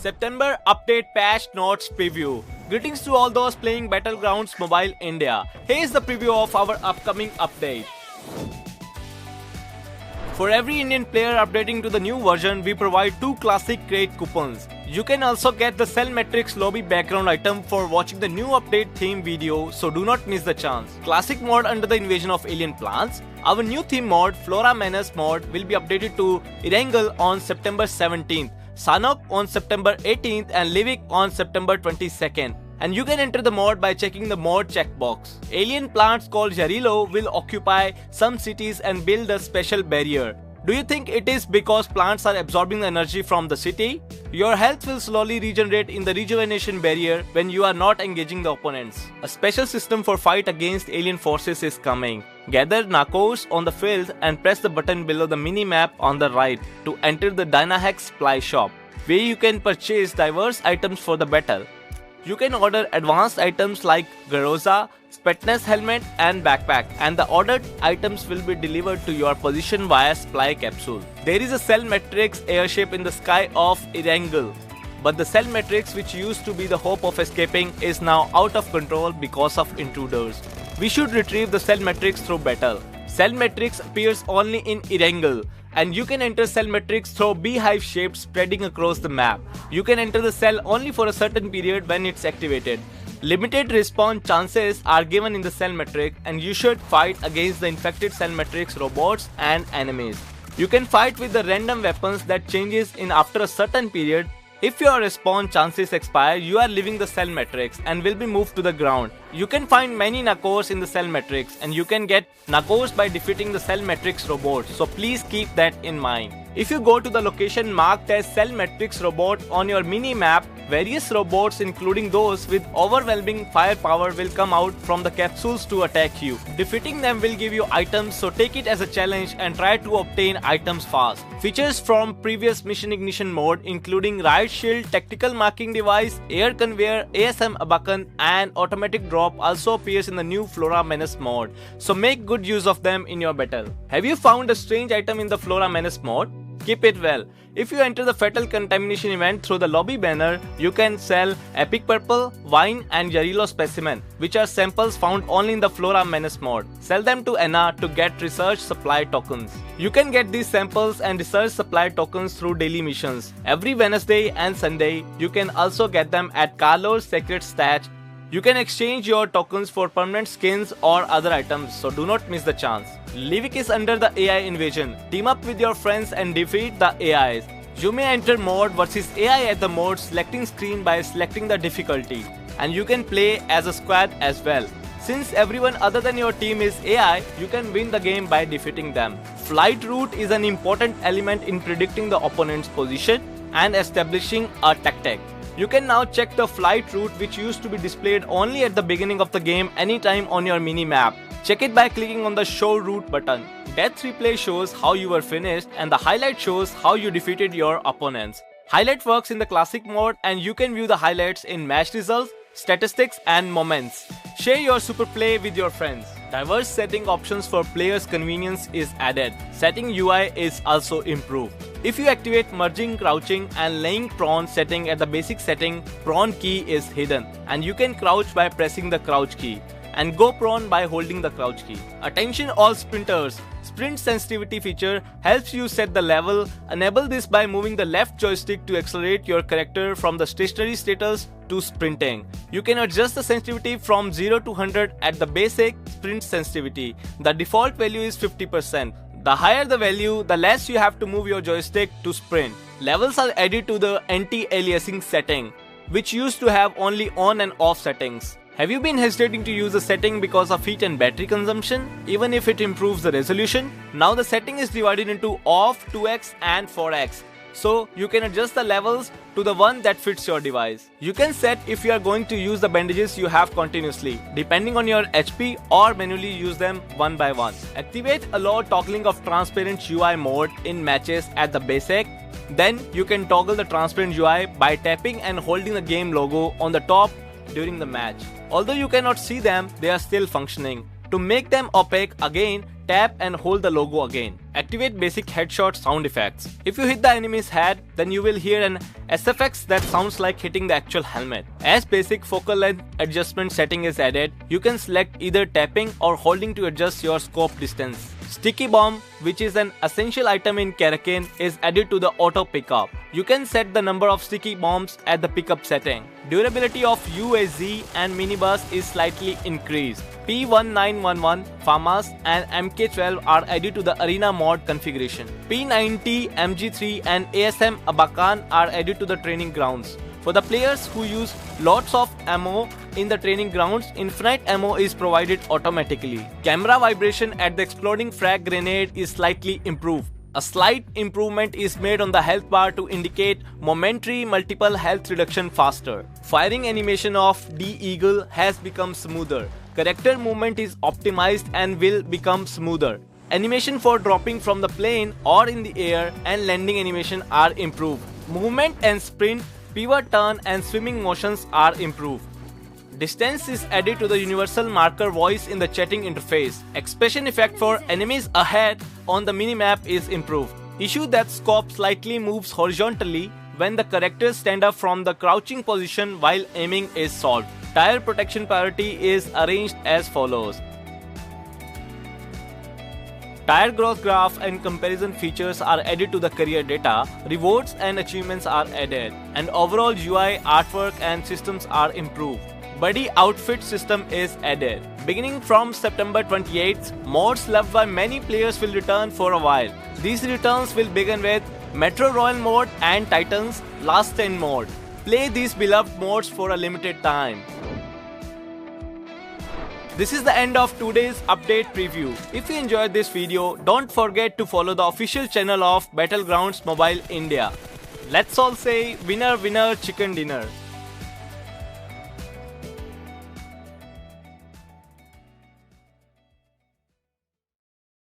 September Update Patch Notes Preview. Greetings to all those playing Battlegrounds Mobile India. Here is the preview of our upcoming update. For every Indian player updating to the new version, we provide 2 classic crate coupons. You can also get the Cell Matrix lobby background item for watching the new update theme video, so do not miss the chance. Classic mod under the invasion of alien plants. Our new theme mod, Flora Menace mod, will be updated to Erangel on September 17th, Sanok on September 18th and Livik on September 22nd. And you can enter the mod by checking the mod checkbox. Alien plants called Jarilo will occupy some cities and build a special barrier. Do you think it is because plants are absorbing the energy from the city? Your health will slowly regenerate in the rejuvenation barrier when you are not engaging the opponents. A special system for fight against alien forces is coming. Gather Nakos on the field and press the button below the mini-map on the right to enter the Dynahex supply shop, where you can purchase diverse items for the battle. You can order advanced items like Garoza, Spetness helmet and backpack, and the ordered items will be delivered to your position via supply capsule. There is a Cell Matrix airship in the sky of Erangel, but the Cell Matrix, which used to be the hope of escaping, is now out of control because of intruders. We should retrieve the Cell Matrix through battle. Cell Matrix appears only in Erangel, and you can enter Cell Matrix through beehive shape spreading across the map. You can enter the cell only for a certain period when it's activated. Limited respawn chances are given in the Cell Matrix, and you should fight against the infected Cell Matrix robots and enemies. You can fight with the random weapons that changes in after a certain period. If your respawn chances expire, you are leaving the Cell Matrix and will be moved to the ground. You can find many Nakos in the Cell Matrix, and you can get Nakos by defeating the Cell Matrix robots, so please keep that in mind. If you go to the location marked as Cell Matrix robot on your mini-map, various robots including those with overwhelming firepower will come out from the capsules to attack you. Defeating them will give you items, so take it as a challenge and try to obtain items fast. Features from previous Mission Ignition mode including Riot Shield, Tactical Marking Device, Air Conveyor, ASM Abakan and Automatic Drop also appears in the new Flora Menace mod, so make good use of them in your battle. Have you found a strange item in the Flora Menace mod? Keep it well. If you enter the Fatal Contamination event through the lobby banner, you can sell Epic Purple, Wine and Jarilo Specimen, which are samples found only in the Flora Menace mod. Sell them to Anna to get research supply tokens. You can get these samples and research supply tokens through daily missions. Every Wednesday and Sunday, you can also get them at Carlo's Secret Stash. You can exchange your tokens for permanent skins or other items, so do not miss the chance. Livik is under the AI invasion. Team up with your friends and defeat the AIs. You may enter mod versus AI at the mod selecting screen by selecting the difficulty, and you can play as a squad as well. Since everyone other than your team is AI, you can win the game by defeating them. Flight route is an important element in predicting the opponent's position and establishing a tactic. You can now check the flight route, which used to be displayed only at the beginning of the game anytime on your mini-map. Check it by clicking on the Show Route button. Death replay shows how you were finished and the highlight shows how you defeated your opponents. Highlight works in the classic mode, and you can view the highlights in match results, statistics and moments. Share your super play with your friends. Diverse setting options for players' convenience is added. Setting UI is also improved. If you activate merging, crouching and laying prone setting at the basic setting, prone key is hidden and you can crouch by pressing the crouch key and go prone by holding the crouch key. Attention all sprinters! Sprint sensitivity feature helps you set the level. Enable this by moving the left joystick to accelerate your character from the stationary status to sprinting. You can adjust the sensitivity from 0 to 100 at the basic sprint sensitivity. The default value is 50%. The higher the value, the less you have to move your joystick to sprint. Levels are added to the anti-aliasing setting, which used to have only on and off settings. Have you been hesitating to use the setting because of heat and battery consumption, even if it improves the resolution? Now the setting is divided into off, 2x and 4x. So you can adjust the levels to the one that fits your device. You can set if you are going to use the bandages you have continuously, depending on your HP, or manually use them one by one. Activate allow toggling of transparent UI mode in matches at the basic. Then you can toggle the transparent UI by tapping and holding the game logo on the top during the match. Although you cannot see them, they are still functioning. To make them opaque again, tap and hold the logo again. Activate basic headshot sound effects. If you hit the enemy's head, then you will hear an SFX that sounds like hitting the actual helmet. As basic focal length adjustment setting is added, you can select either tapping or holding to adjust your scope distance. Sticky Bomb, which is an essential item in Karakane, is added to the auto pickup. You can set the number of sticky bombs at the pickup setting. Durability of UAZ and minibus is slightly increased. P1911, FAMAS and MK12 are added to the arena mod configuration. P90, MG3 and ASM Abakan are added to the training grounds. For the players who use lots of ammo in the training grounds, infinite ammo is provided automatically. Camera vibration at the exploding frag grenade is slightly improved. A slight improvement is made on the health bar to indicate momentary multiple health reduction faster. Firing animation of D-Eagle has become smoother. Character movement is optimized and will become smoother. Animation for dropping from the plane or in the air and landing animation are improved. Movement and sprint, pivot turn and swimming motions are improved. Distance is added to the universal marker voice in the chatting interface. Expression effect for enemies ahead on the minimap is improved. Issue that scope slightly moves horizontally when the characters stand up from the crouching position while aiming is solved. Tire protection priority is arranged as follows. Tire growth graph and comparison features are added to the career data, rewards and achievements are added, and overall UI, artwork and systems are improved. Buddy outfit system is added. Beginning from September 28th, mods loved by many players will return for a while. These returns will begin with Metro Royal mode and Titans Last Stand mode. Play these beloved modes for a limited time. This is the end of today's update preview. If you enjoyed this video, don't forget to follow the official channel of Battlegrounds Mobile India. Let's all say winner winner chicken dinner.